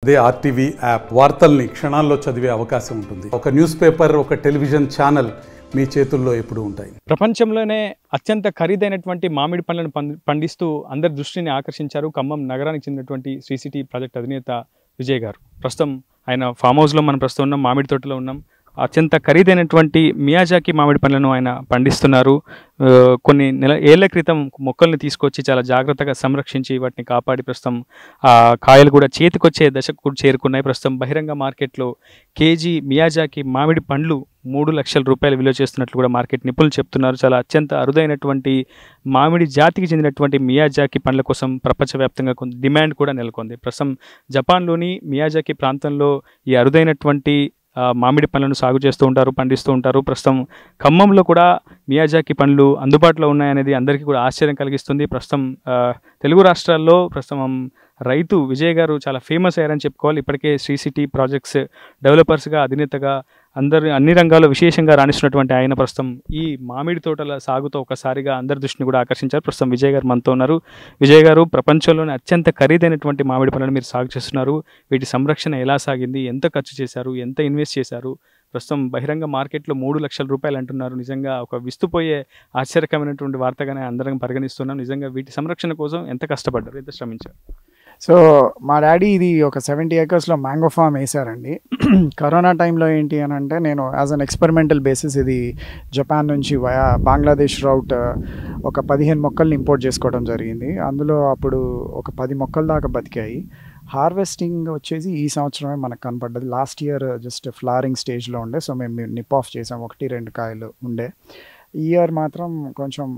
అదే RTV app వార్తల్ని క్షణాల్లో చదివే అవకాశం ఉంటుంది. ఒక న్యూస్ పేపర్, ఒక టెలివిజన్ ఛానల్ మీ చేతుల్లో ఎప్పుడూ ఉంటాయి. ప్రపంచంలోనే అత్యంత ఖరీదైనటువంటి మామిడి పండ్లను పండిస్తూ అందరి దృష్టిని ఆకర్షించారు ఖమ్మం నగరానికి చెందినటువంటి శ్రీ సిటీ ప్రాజెక్ట్ అధినేత విజయ్ గారు. ప్రస్తుతం ఆయన ఫామ్ హౌస్లో మనం ప్రస్తుతం ఉన్నాం, మామిడి తోటలో ఉన్నాం. అత్యంత ఖరీదైనటువంటి మియాజాకి మామిడి పండ్లను ఆయన పండిస్తున్నారు. కొన్ని ఏళ్ల క్రితం మొక్కల్ని తీసుకొచ్చి చాలా జాగ్రత్తగా సంరక్షించి వాటిని కాపాడి ప్రస్తుతం కాయలు కూడా చేతికొచ్చే దశకు కూడా చేరుకున్నాయి. ప్రస్తుతం బహిరంగ మార్కెట్లో కేజీ మియాజాకి మామిడి పండ్లు 3 లక్షల రూపాయలు విలువ చేస్తున్నట్లు కూడా మార్కెట్ నిపుణులు చెప్తున్నారు. చాలా అత్యంత అరుదైనటువంటి మామిడి జాతికి చెందినటువంటి మియాజాకి పండ్ల కోసం ప్రపంచవ్యాప్తంగా కొంత డిమాండ్ కూడా నెలకొంది. ప్రస్తుతం జపాన్లోని మియాజాకి ప్రాంతంలో ఈ అరుదైనటువంటి మామిడి పండ్లను సాగు చేస్తూ ఉంటారు, పండిస్తూ ఉంటారు. ప్రస్తుతం ఖమ్మంలో కూడా మియాజాకి పండ్లు అందుబాటులో ఉన్నాయనేది అందరికీ కూడా ఆశ్చర్యం కలిగిస్తుంది. ప్రస్తుతం తెలుగు రాష్ట్రాల్లో ప్రస్తుతం రైతు విజయ్ గారు చాలా ఫేమస్ అయ్యారని చెప్పుకోవాలి. ఇప్పటికే శ్రీ సిటీ ప్రాజెక్ట్స్ డెవలపర్స్గా అధినేతగా అన్ని రంగాల్లో విశేషంగా రాణిస్తున్నటువంటి ఆయన ప్రస్తుతం ఈ మామిడి తోటల సాగుతో ఒకసారిగా అందరి దృష్టిని కూడా ఆకర్షించారు. ప్రస్తుతం విజయ్ గారు మనతో ఉన్నారు. విజయ్ గారు, ప్రపంచంలోనే అత్యంత ఖరీదైనటువంటి మామిడి పండ్లను మీరు సాగు చేస్తున్నారు. వీటి సంరక్షణ ఎలా సాగింది, ఎంత ఖర్చు చేశారు, ఎంత ఇన్వెస్ట్ చేశారు? ప్రస్తుతం బహిరంగ మార్కెట్లో 3 లక్షల రూపాయలు అంటున్నారు. నిజంగా ఒక విస్తుపోయే ఆశ్చర్యకరమైనటువంటి వార్తగానే అందరం పరిగణిస్తున్నాం. నిజంగా వీటి సంరక్షణ కోసం ఎంత కష్టపడ్డారు, ఎంత శ్రమించారు? సో మా డాడీ ఇది ఒక 70 acresలో మ్యాంగో ఫామ్ వేశారండి. కరోనా టైంలో ఏంటి అని అంటే నేను యాజ్ అన్ ఎక్స్పెరిమెంటల్ బేసిస్ ఇది జపాన్ నుంచి బంగ్లాదేశ్ రౌట్ ఒక 15 మొక్కల్ని ఇంపోర్ట్ చేసుకోవడం జరిగింది. అందులో అప్పుడు ఒక 10 మొక్కల దాకా బతికాయి. హార్వెస్టింగ్ వచ్చేసి ఈ సంవత్సరమే మనకు కనపడ్డది. లాస్ట్ ఇయర్ జస్ట్ ఫ్లవరింగ్ స్టేజ్లో ఉండే, సో మేము నిప్ ఆఫ్ చేసాం. 1-2 కాయలు ఉండే. ఈ ఇయర్ మాత్రం కొంచెం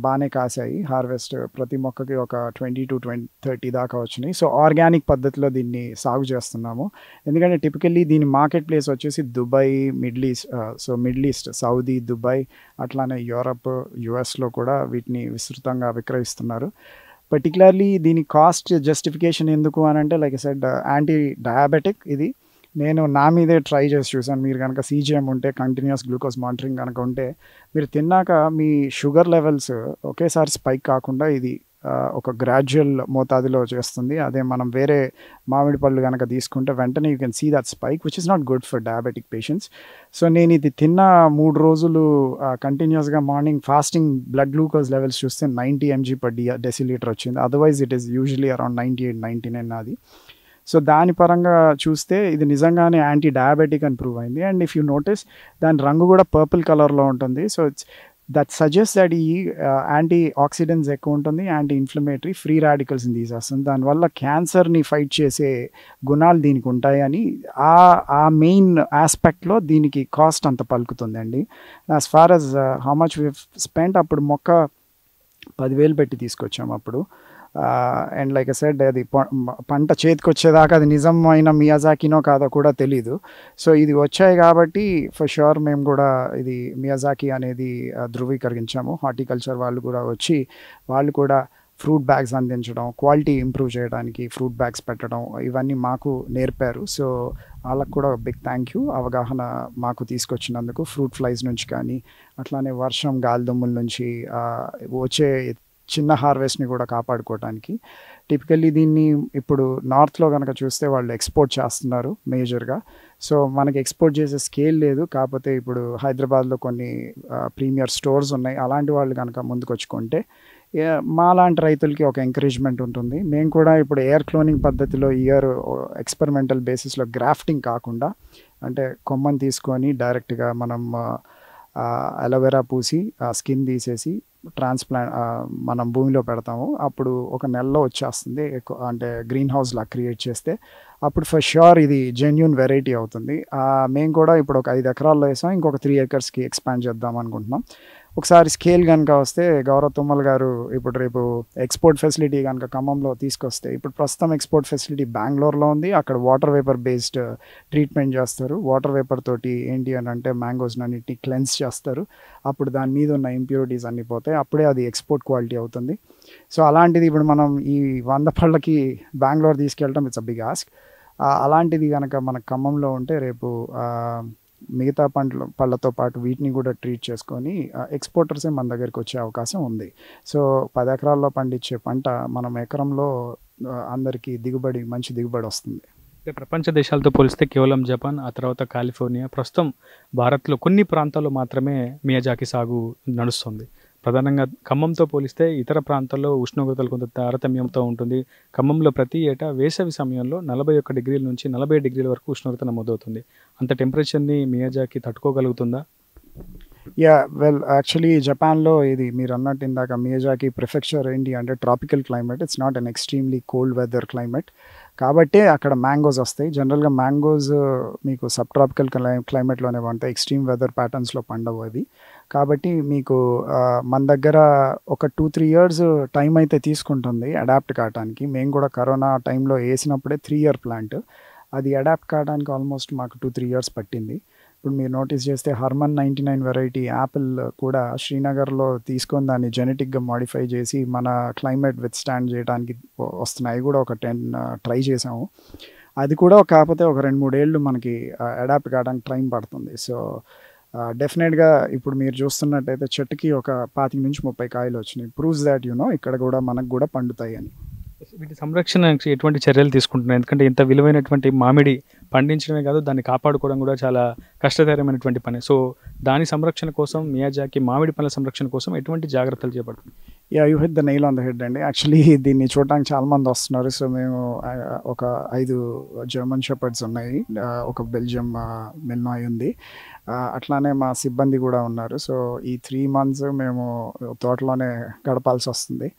బాగానే కాసాయి. హార్వెస్ట్ ప్రతి మొక్కకి ఒక 20 to 30 దాకా వచ్చినాయి. సో ఆర్గానిక్ పద్ధతిలో దీన్ని సాగు చేస్తున్నాము. ఎందుకంటే టిపికల్లీ దీని మార్కెట్ ప్లేస్ వచ్చేసి Dubai, middle east Saudi, Dubai, అట్లానే యూరప్, యుఎస్లో కూడా వీటిని విస్తృతంగా విక్రయిస్తున్నారు. పర్టికులర్లీ దీని కాస్ట్ జస్టిఫికేషన్ ఎందుకు అని అంటే, like I said, anti diabetic. ఇది నేను నా మీదే ట్రై చేసి చూసాను. మీరు కనుక సీజీఎం ఉంటే, కంటిన్యూస్ గ్లూకోజ్ మానిటరింగ్ కనుక ఉంటే, మీరు తిన్నాక మీ షుగర్ లెవెల్స్ ఒకేసారి స్పైక్ కాకుండా ఇది ఒక గ్రాడ్యువల్ మోతాదులో చేస్తుంది. అదే మనం వేరే మామిడి పళ్ళు కనుక తీసుకుంటే వెంటనే you can see that spike, which is not good for diabetic patients. So నేను ఇది తిన్న 3 రోజులు కంటిన్యూస్గా morning fasting blood glucose levels చూస్తే 90 mg/dL వచ్చింది. Otherwise it is usually around 98-99 అది. సో దాని పరంగా చూస్తే ఇది నిజంగానే యాంటీ డయాబెటిక్ అని ప్రూవ్ అయింది. అండ్ ఇఫ్ యూ నోటీస్ దాని రంగు కూడా పర్పుల్ కలర్లో ఉంటుంది. సో దట్ సజెస్ట్ దట్ ఈ యాంటీ ఆక్సిడెంట్స్ ఎక్కువ ఉంటుంది, యాంటీ ఇన్ఫ్లమేటరీ, ఫ్రీ రాడికల్స్ని తీసేస్తుంది. దానివల్ల క్యాన్సర్ని ఫైట్ చేసే గుణాలు దీనికి ఉంటాయని ఆ మెయిన్ ఆస్పెక్ట్లో దీనికి కాస్ట్ అంత పలుకుతుందండి. As far as how much we spent, అప్పుడు మొక్క 10,000 పెట్టి తీసుకొచ్చాము అప్పుడు. అండ్ లైక్ ఐ సెడ్, అది పంట చేతికి వచ్చేదాకా అది నిజమైన మియాజాకినో కాదో కూడా తెలీదు. సో ఇది వచ్చాయి కాబట్టి ఫర్ ష్యూర్ మేము కూడా ఇది మియాజాకి అనేది ధృవీకరించాము. హార్టికల్చర్ వాళ్ళు కూడా వచ్చి వాళ్ళు కూడా ఫ్రూట్ బ్యాగ్స్ అందించడం, క్వాలిటీ ఇంప్రూవ్ చేయడానికి ఫ్రూట్ బ్యాగ్స్ పెట్టడం, ఇవన్నీ మాకు నేర్పారు. సో వాళ్ళకు కూడా బిగ్ థ్యాంక్ యూ, అవగాహన మాకు తీసుకొచ్చినందుకు. ఫ్రూట్ ఫ్లైస్ నుంచి కానీ, అట్లానే వర్షం, గాలిదుమ్ముల నుంచి వచ్చే చిన్న హార్వెస్ట్ని కూడా కాపాడుకోవడానికి. టిపికల్లీ దీన్ని ఇప్పుడు నార్త్లో కనుక చూస్తే వాళ్ళు ఎక్స్పోర్ట్ చేస్తున్నారు మేజర్గా. సో మనకి ఎక్స్పోర్ట్ చేసే స్కేల్ లేదు. కాకపోతే ఇప్పుడు హైదరాబాద్లో కొన్ని ప్రీమియర్ స్టోర్స్ ఉన్నాయి. అలాంటి వాళ్ళు కనుక ముందుకు వచ్చుకుంటే మా లాంటి రైతులకి ఒక ఎంకరేజ్మెంట్ ఉంటుంది. మేము కూడా ఇప్పుడు ఎయిర్ క్లోనింగ్ పద్ధతిలో ఇయర్ ఎక్స్పెరిమెంటల్ బేసిస్లో గ్రాఫ్టింగ్ కాకుండా, అంటే కొమ్మని తీసుకొని డైరెక్ట్గా మనం అలోవెరా పూసి స్కిన్ తీసేసి ట్రాన్స్ప్లాంట్ మనం భూమిలో పెడతాము. అప్పుడు ఒక నెలలో వచ్చేస్తుంది. అంటే గ్రీన్ హౌస్లా క్రియేట్ చేస్తే అప్పుడు ఫర్ ష్యూర్ ఇది జెన్యూన్ వెరైటీ అవుతుంది. మేము కూడా ఇప్పుడు ఒక 5 ఎకరాల్లో వేసాం. ఇంకొక 3 acresకి ఎక్స్పాండ్ చేద్దాం అనుకుంటున్నాం. ఒకసారి స్కేల్ కనుక వస్తే, గౌరవ్ తుమ్మల్ గారు ఇప్పుడు రేపు ఎక్స్పోర్ట్ ఫెసిలిటీ కనుక ఖమ్మంలో తీసుకొస్తే, ఇప్పుడు ప్రస్తుతం ఎక్స్పోర్ట్ ఫెసిలిటీ బెంగళూరులో ఉంది. అక్కడ వాటర్ వేపర్ బేస్డ్ ట్రీట్మెంట్ చేస్తారు. వాటర్ వేపర్ తోటి ఏంటి అని అంటే మ్యాంగోస్ని అన్నిటిని క్లెన్స్ చేస్తారు. అప్పుడు దాని మీద ఉన్న ఇంప్యూరిటీస్ అన్నీ పోతాయి. అప్పుడే అది ఎక్స్పోర్ట్ క్వాలిటీ అవుతుంది. సో అలాంటిది ఇప్పుడు మనం ఈ 100 పళ్ళకి బెంగళూరు తీసుకెళ్ళడం ఇట్స్ అ బిగ్ ఆస్క్. అలాంటిది కనుక మన ఖమ్మంలో ఉంటే రేపు మిగతా పళ్ళతో పాటు వీటిని కూడా ట్రీట్ చేసుకొని ఎక్స్పోర్టర్సే మన దగ్గరికి వచ్చే అవకాశం ఉంది. సో 10 ఎకరాల్లో పండించే పంట మనం ఎకరంలో అందరికీ మంచి దిగుబడి వస్తుంది. అంటే ప్రపంచ దేశాలతో పోలిస్తే కేవలం జపాన్, ఆ తర్వాత కాలిఫోర్నియా, ప్రస్తుతం భారత్లో కొన్ని ప్రాంతాల్లో మాత్రమే మియాజాకి సాగు నడుస్తుంది. ప్రధానంగా ఖమ్మంతో పోలిస్తే ఇతర ప్రాంతాల్లో ఉష్ణోగ్రతలు కొంత తారతమ్యంతో ఉంటుంది. ఖమ్మంలో ప్రతి ఏటా వేసవి సమయంలో 41 డిగ్రీల నుంచి 40 డిగ్రీల వరకు ఉష్ణోగ్రత నమోదవుతుంది. అంత టెంపరేచర్ని మియాజాకి తట్టుకోగలుగుతుందా? వెల్ యాక్చువల్లీ జపాన్లో ఇది మీరు అన్నట్టు ఇందాక మియాజాకి ప్రిఫెక్చర్ ఏంటి అంటే tropical climate. It's not an extremely cold weather climate. కాబట్టి అక్కడ మ్యాంగోస్ వస్తాయి. జనరల్గా మ్యాంగోస్ మీకు సబ్ ట్రాపికల్ క్లైమేట్లోనే పండుతాయి, ఎక్స్ట్రీమ్ వెదర్ ప్యాటర్న్స్లో పండవు అవి. కాబట్టి మీకు మన దగ్గర ఒక 2-3 ఇయర్స్ టైం అయితే తీసుకుంటుంది అడాప్ట్ కావడానికి. మేము కూడా కరోనా టైంలో వేసినప్పుడే 3 ఇయర్ ప్లాంట్, అది అడాప్ట్ కావడానికి ఆల్మోస్ట్ మాకు 2-3 ఇయర్స్ పట్టింది. ఇప్పుడు మీరు నోటీస్ చేస్తే హర్మన్ 99 వెరైటీ యాపిల్ కూడా శ్రీనగర్లో తీసుకొని దాన్ని జెనెటిక్గా మాడిఫై చేసి మన క్లైమేట్ విత్ స్టాండ్ చేయడానికి వస్తున్నాయి. కూడా ఒక 10 ట్రై చేసాము. అది కూడా కాకపోతే ఒక 2-3 ఏళ్ళు మనకి అడాప్ట్ కావడానికి టైం పడుతుంది. సో డెఫినెట్గా ఇప్పుడు మీరు చూస్తున్నట్టయితే చెట్టుకి ఒక 25-30 కాయలు వచ్చినాయి. ప్రూవ్స్ దాట్ ఇక్కడ కూడా మనకు కూడా పండుతాయి అని. వీటి సంరక్షణకి ఎటువంటి చర్యలు తీసుకుంటున్నారు? ఎందుకంటే ఇంత విలువైనటువంటి మామిడి పండించడమే కాదు, దాన్ని కాపాడుకోవడం కూడా చాలా కష్టతరమైనటువంటి పని. సో దాని సంరక్షణ కోసం మియాజాకి మామిడి పండ్ల సంరక్షణ కోసం ఎటువంటి జాగ్రత్తలు చేపడుతుంది? You hit the nail on the head అండి. యాక్చువల్లీ దీన్ని చూడడానికి చాలామంది వస్తున్నారు. సో మేము ఒక 5 జర్మన్ షెపర్డ్స్ ఉన్నాయి, ఒక బెల్జియం మెల్నాయ్ ఉంది, అట్లానే మా సిబ్బంది కూడా ఉన్నారు. సో ఈ 3 months మేము తోటలోనే గడపాల్సి వస్తుంది.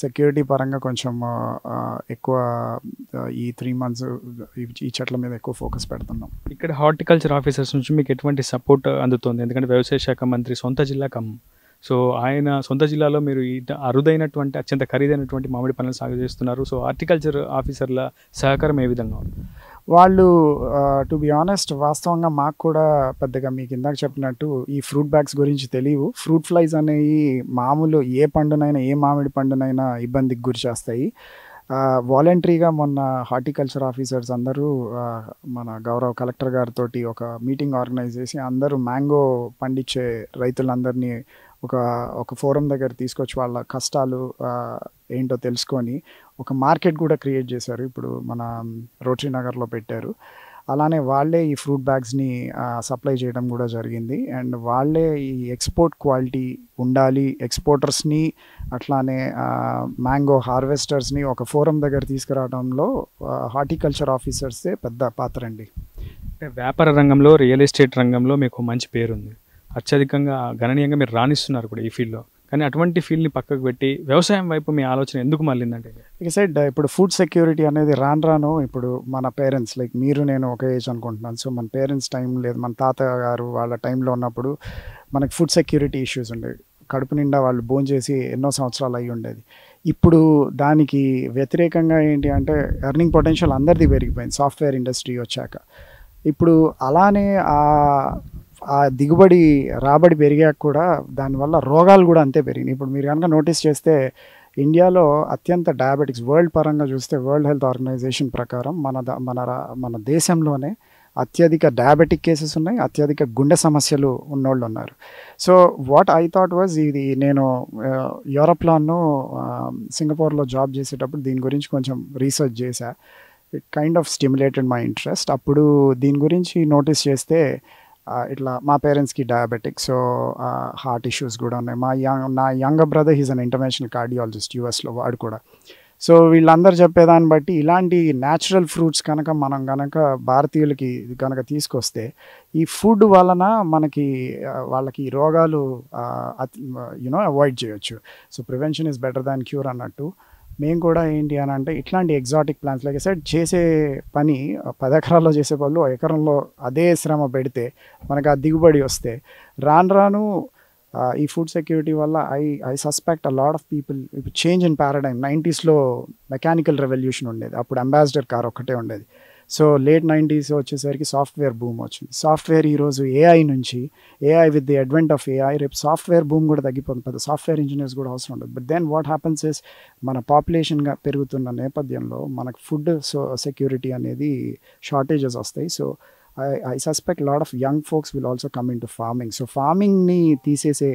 సెక్యూరిటీ పరంగా కొంచెం ఎక్కువ ఈ 3 months ఈ చెట్ల మీద ఎక్కువ ఫోకస్ పెడుతున్నాం. ఇక్కడ హార్టికల్చర్ ఆఫీసర్స్ నుంచి మీకు ఎటువంటి సపోర్ట్ అందుతుంది? ఎందుకంటే వ్యవసాయ శాఖ మంత్రి సొంత జిల్లా ఖమ్మం. సో ఆయన సొంత జిల్లాలో మీరు అరుదైనటువంటి అత్యంత ఖరీదైనటువంటి మామిడి పండ్లను సాగు చేస్తున్నారు. సో హార్టికల్చర్ ఆఫీసర్ల సహకారం ఏ విధంగా ఉంది? వాళ్ళు టు బి ఆనెస్ట్ వాస్తవంగా మాకు కూడా పెద్దగా మీకు ఇందాక చెప్పినట్టు ఈ ఫ్రూట్ బ్యాగ్స్ గురించి తెలియవు. ఫ్రూట్ ఫ్లైస్ అనేవి మామూలు ఏ పండునైనా ఏ మామిడి పండునైనా ఇబ్బందికి గురి చేస్తాయి. వాలంటరీగా మొన్న హార్టికల్చర్ ఆఫీసర్స్ అందరూ మన గౌరవ కలెక్టర్ గారితో ఒక మీటింగ్ ఆర్గనైజ్ చేసి అందరూ మ్యాంగో పండించే రైతులందరినీ ఒక ఫోరం దగ్గర తీసుకొచ్చి వాళ్ళ కష్టాలు ఏంటో తెలుసుకొని ఒక మార్కెట్ కూడా క్రియేట్ చేశారు. ఇప్పుడు మన రోటరీ నగర్లో పెట్టారు. అలానే వాళ్ళే ఈ ఫ్రూట్ బ్యాగ్స్ని సప్లై చేయడం కూడా జరిగింది. అండ్ వాళ్ళే ఈ ఎక్స్పోర్ట్ క్వాలిటీ ఉండాలి, ఎక్స్పోర్టర్స్ని అట్లానే మ్యాంగో హార్వెస్టర్స్ని ఒక ఫోరం దగ్గర తీసుకురావడంలో హార్టికల్చర్ ఆఫీసర్సే పెద్ద పాత్ర అండి. అంటే వ్యాపార రంగంలో, రియల్ ఎస్టేట్ రంగంలో మీకు మంచి పేరుంది, అత్యధికంగా గణనీయంగా మీరు రాణిస్తున్నారు కూడా ఈ ఫీల్డ్లో. కానీ అటువంటి ఫీల్డ్ని పక్కకు పెట్టి వ్యవసాయం వైపు మీ ఆలోచన ఎందుకు మళ్ళిందంటే? ఇక సైడ్ ఇప్పుడు ఫుడ్ సెక్యూరిటీ అనేది రాను ఇప్పుడు మన పేరెంట్స్ లైక్ మీరు నేను ఒక ఏజ్ అనుకుంటున్నాను. సో మన పేరెంట్స్ టైం లేదు, మన తాతగారు వాళ్ళ టైంలో ఉన్నప్పుడు మనకి ఫుడ్ సెక్యూరిటీ ఇష్యూస్ ఉండేవి. కడుపు నిండా వాళ్ళు భోంచేసి ఎన్నో సంవత్సరాలు అయ్యి ఉండేది. ఇప్పుడు దానికి వ్యతిరేకంగా ఏంటి అంటే ఎర్నింగ్ పొటెన్షియల్ అందరిది పెరిగిపోయింది సాఫ్ట్వేర్ ఇండస్ట్రీ వచ్చాక. ఇప్పుడు అలానే ఆ దిగుబడి రాబడి పెరిగాక కూడా దానివల్ల రోగాలు కూడా అంతే పెరిగినాయి. ఇప్పుడు మీరు కనుక నోటీస్ చేస్తే ఇండియాలో అత్యంత డయాబెటిక్స్ వరల్డ్ పరంగా చూస్తే వరల్డ్ హెల్త్ ఆర్గనైజేషన్ ప్రకారం మన దేశంలోనే అత్యధిక డయాబెటిక్ కేసెస్ ఉన్నాయి, అత్యధిక గుండె సమస్యలు ఉన్నోళ్ళు ఉన్నారు. So what I thought was ఇది నేను యూరప్లోనూ సింగపూర్లో జాబ్ చేసేటప్పుడు దీని గురించి కొంచెం రీసెర్చ్ చేశా. It kind of stimulated my interest. అప్పుడు దీని గురించి నోటీస్ చేస్తే ఇట్లా మా పేరెంట్స్కి డయాబెటిక్, సో హార్ట్ ఇష్యూస్ కూడా ఉన్నాయి. నా younger brother he's an international cardiologist యూఎస్లో, వాడు కూడా. సో వీళ్ళందరూ చెప్పేదాన్ని బట్టి ఇలాంటి న్యాచురల్ ఫ్రూట్స్ మనం కనుక భారతీయులకి కనుక తీసుకొస్తే ఈ ఫుడ్ వలన వాళ్ళకి రోగాలు అవాయిడ్ చేయొచ్చు. So prevention is better than cure అన్నట్టు మేము కూడా ఏంటి అని అంటే ఇట్లాంటి ఎగ్జాటిక్ ప్లాంట్స్ లైక్ సైడ్ చేసే పని 10 ఎకరాల్లో చేసే వాళ్ళు ఎకరంలో అదే శ్రమ పెడితే మనకు ఆ దిగుబడి వస్తే రాను ఈ ఫుడ్ సెక్యూరిటీ వల్ల I suspect a lot of people ఇప్పుడు change in paradigm. 90s mechanical revolution ఉండేది, అప్పుడు అంబాసిడర్ కార్ ఒక్కటే ఉండేది. సో లేట్ 90s వచ్చేసరికి సాఫ్ట్వేర్ బూమ్ వచ్చింది. సాఫ్ట్వేర్ ఈరోజు AI with the advent of AI రేపు సాఫ్ట్వేర్ బూమ్ కూడా తగ్గిపోతుంది, పెద్ద సాఫ్ట్వేర్ ఇంజనీర్స్ కూడా అవసరం ఉండదు. But then what happens is మన పాపులేషన్గా పెరుగుతున్న నేపథ్యంలో మనకు ఫుడ్ సెక్యూరిటీ అనేది షార్టేజెస్ వస్తాయి. So I suspect a lot of young folks will also come into farming. So farming ni తీసేసే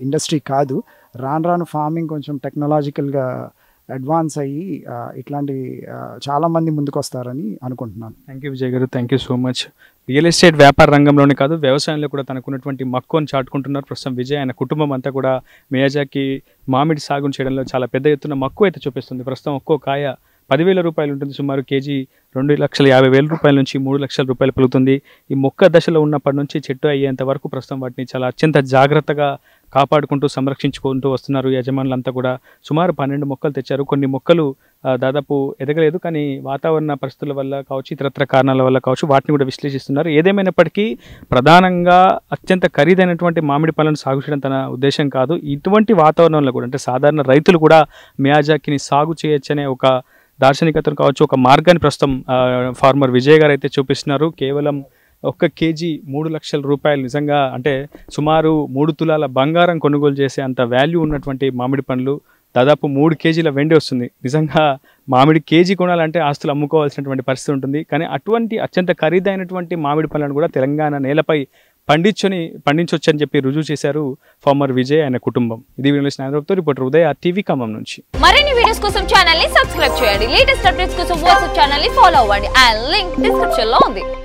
ఇండస్ట్రీ కాదు, రాను ఫార్మింగ్ కొంచెం టెక్నాలజికల్గా అడ్వాన్స్ అయ్యి ఇట్లాంటివి చాలామంది ముందుకు వస్తారని అనుకుంటున్నాను. థ్యాంక్ యూ విజయ్ గారు, thank you so much. Real estate వ్యాపార రంగంలోనే కాదు వ్యవసాయంలో కూడా తనకున్నటువంటి మక్కువను చాటుకుంటున్నారు ప్రస్తుతం విజయ్. ఆయన కుటుంబం అంతా కూడా మియాజాకి మామిడి సాగును చేయడంలో చాలా పెద్ద ఎత్తున మక్కువ అయితే చూపిస్తుంది. ప్రస్తుతం ఒక్కో కాయ 10,000 రూపాయలు ఉంటుంది, సుమారు కేజీ 2,50,000 రూపాయల నుంచి 3 లక్షల రూపాయలు పలుకుతుంది. ఈ మొక్క దశలో ఉన్నప్పటి నుంచి చెట్టు అయ్యేంత వరకు ప్రస్తుతం వాటిని చాలా అత్యంత జాగ్రత్తగా కాపాడుకుంటూ సంరక్షించుకుంటూ వస్తున్నారు యజమానులంతా కూడా. సుమారు 12 మొక్కలు తెచ్చారు. కొన్ని మొక్కలు దాదాపు ఎదగలేదు, కానీ వాతావరణ పరిస్థితుల వల్ల కావచ్చు, ఇతరత్ర కారణాల వల్ల కావచ్చు, వాటిని కూడా విశ్లేషిస్తున్నారు. ఏదేమైనప్పటికీ ప్రధానంగా అత్యంత ఖరీదైనటువంటి మామిడి పళ్ళను సాగు చేయడం తన ఉద్దేశం కాదు. ఇటువంటి వాతావరణంలో కూడా అంటే సాధారణ రైతులు కూడా మియాజాకిని సాగు చేయొచ్చనే ఒక దార్శనికతను కావచ్చు, ఒక మార్గాన్ని ప్రస్తుతం ఫార్మర్ విజయ్ గారు అయితే చూపిస్తున్నారు. కేవలం 1 కేజీ 3 లక్షల రూపాయలు, నిజంగా అంటే సుమారు 3 తులాల బంగారం కొనుగోలు చేసే అంత వాల్యూ ఉన్నటువంటి మామిడి పండ్లు, దాదాపు 3 కేజీల వెండి వస్తుంది. నిజంగా మామిడి కేజీ కొనాలంటే ఆస్తులు అమ్ముకోవాల్సినటువంటి పరిస్థితి ఉంటుంది. కానీ అటువంటి అత్యంత ఖరీదైనటువంటి మామిడి పళ్ళను కూడా తెలంగాణ నేలపై పండించొచ్చు అని చెప్పి రుజువు చేశారు ఫార్మర్ విజయ్ ఆయన కుటుంబం. ఇది video reporter Uday RTV Khammam నుంచి. మరిన్ని వీడియోస్ కోసం ఛానల్ ని సబ్స్క్రైబ్ చేయండి. లేటెస్ట్ అప్డేట్స్ కోసం వాట్సాప్ ఛానల్ ని ఫాలో అవ్వండి. ఆ లింక్ డిస్క్రిప్షన్ లో ఉంది.